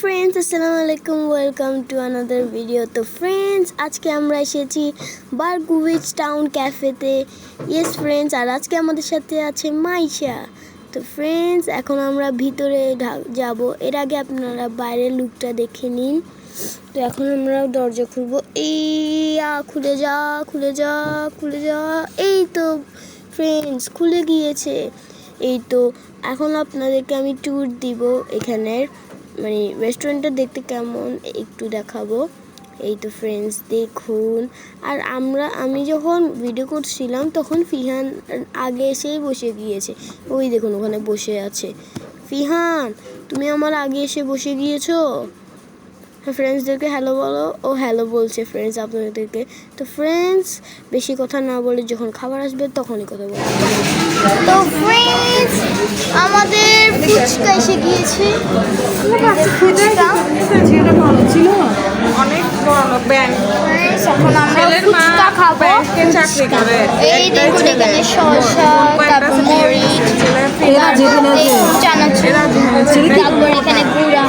Friends अस्सलाम वालेकुम welcome to another video. तो फ्रेंड्स আজকে আমরা এসেছি বারগুইচ টাউন ক্যাফেতে। ইয়েস ফ্রেন্ডস, আর আজকে আমাদের সাথে আছে মাইশা। তো ফ্রেন্ডস এখন আমরা ভিতরে যাব, এর আগে আপনারা বাইরের লুকটা দেখে নিন। তো এখন আমরা দরজা খুলবো। খুলে যা খুলে যা খুলে যা, এই তো ফ্রেন্ডস খুলে গিয়েছে। এই তো এখন আপনাদেরকে আমি ট্যুর দিব এখানের, মানে রেস্টুরেন্টটা দেখতে কেমন একটু দেখাবো। এই তো ফ্রেন্ডস দেখুন। আর আমি যখন ভিডিও করছিলাম তখন ফিহান আগে এসেই বসে গিয়েছে। ওই দেখুন ওখানে বসে আছে। ফিহান, তুমি আমার আগে এসে বসে গিয়েছো। ফ্রেন্ডসদেরকে হ্যালো বলো। ও হ্যালো বলছে ফ্রেন্ডস আপনাদেরকে। তো ফ্রেন্ডস বেশি কথা না বলে যখন খাবার আসবে তখনই কথা বলবো। তো ফ্রেন্ডস আমাদের ফুচকা এসে গিয়েছে। অনেক বড় ব্যাংক। এখন আমরা ফুচকা খাবো। চাকরি করে এই দেখুন এখানে শসা, তারপর মরিচ, চানাচুর, তারপর এখানে গুঁড়া,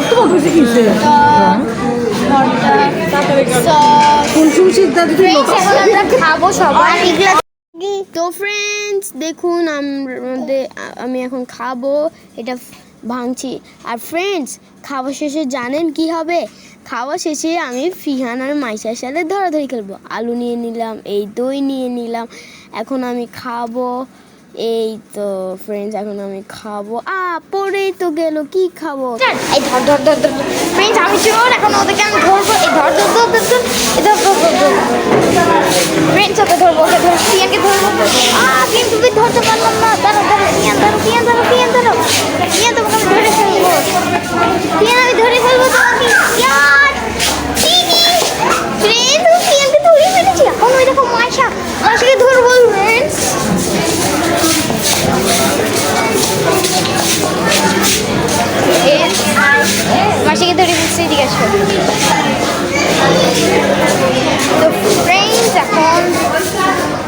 এখন আমরা খাবো সবাই। তো ফ্রেন্ডস দেখুন আমি এখন খাবো, এটা ভাঙছি। আর ফ্রেন্ডস খাওয়া শেষে জানেন কি হবে? খাওয়া শেষে আমি ফিহান আর মাইশার সাথে ধরাধরি খেলবো। আলু নিয়ে নিলাম, এই দই নিয়ে নিলাম, এখন আমি খাবো। এই তো ফ্রেন্ডস এখন আমি খাবো। পরেই তো গেল, কি খাবো? এই ধর ধর ধর ধর ফ্রেন্ডস, আমি চোর, এখন ওদেরকে আমি ধরবো। এই ধর ধর ধর ধর ধর ফ্রেন্ডস, ওকে ধরবো, ওকে ধর, ফিয়ানকে ধরবো। কিন্তু ধরতে পারলাম না। দাঁড়ো দাঁড়ো ফিয়ান, ধরো ফিয়ান, ধরো ফিয়ান, ধরো ফিয়ান, তোমাকে আমি ধরে ফেলবো। ফিয়ান আমি ধরে ফেলবো তোমাকে। ফ্রেন্ডস ফিয়ানকে ধরে ফেলেছি। এখন ওই দেখো মাইশাকে ধরবো ফ্রেন্ডস। মাসিকে ধরে ফেলছি, ঠিক আছে।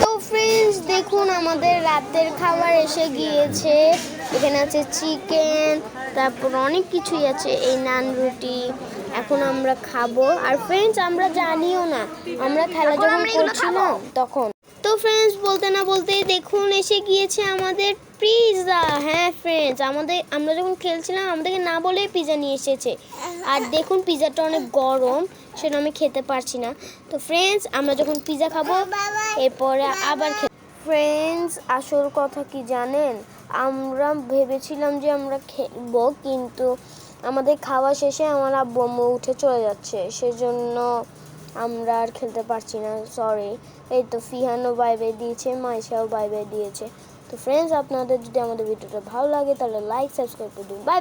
তো ফ্রেন্ডস দেখুন আমাদের রাতের খাবার এসে গিয়েছে। এখানে আছে চিকেন, তারপর অনেক কিছুই আছে, এই নান রুটি। এখন আমরা খাবো। আর ফ্রেন্ডস আমরা জানিও না, আমরা খেলা যখন করছিলাম তখন। তো ফ্রেন্ডস বলতে না বলতেই দেখুন এসে গিয়েছে আমাদের পিৎজা। হ্যাঁ ফ্রেন্ডস, আমরা যখন খেলছিলাম আমাদেরকে না বলেই পিৎজা নিয়ে এসেছে। আর দেখুন পিৎজাটা অনেক গরম, সেটা আমি খেতে পারছি না। তো ফ্রেন্ডস আমরা যখন পিৎজা খাবো এরপরে আবার ফ্রেন্ডস আসল কথা কি জানেন? আমরা ভেবেছিলাম যে আমরা খেলবো, কিন্তু আমাদের খাওয়া শেষে আমার আব্বু আম্মু উঠে চলে যাচ্ছে, সেজন্য আমরা আর খেলতে পারছি না, সরি। এই তো ফিহানও বাই বাই দিয়েছে, মাইশাও বাই বাই দিয়েছে। তো ফ্রেন্ডস আপনাদের যদি আমাদের ভিডিওটা ভালো লাগে তাহলে লাইক সাবস্ক্রাইব করে দিন। বাই।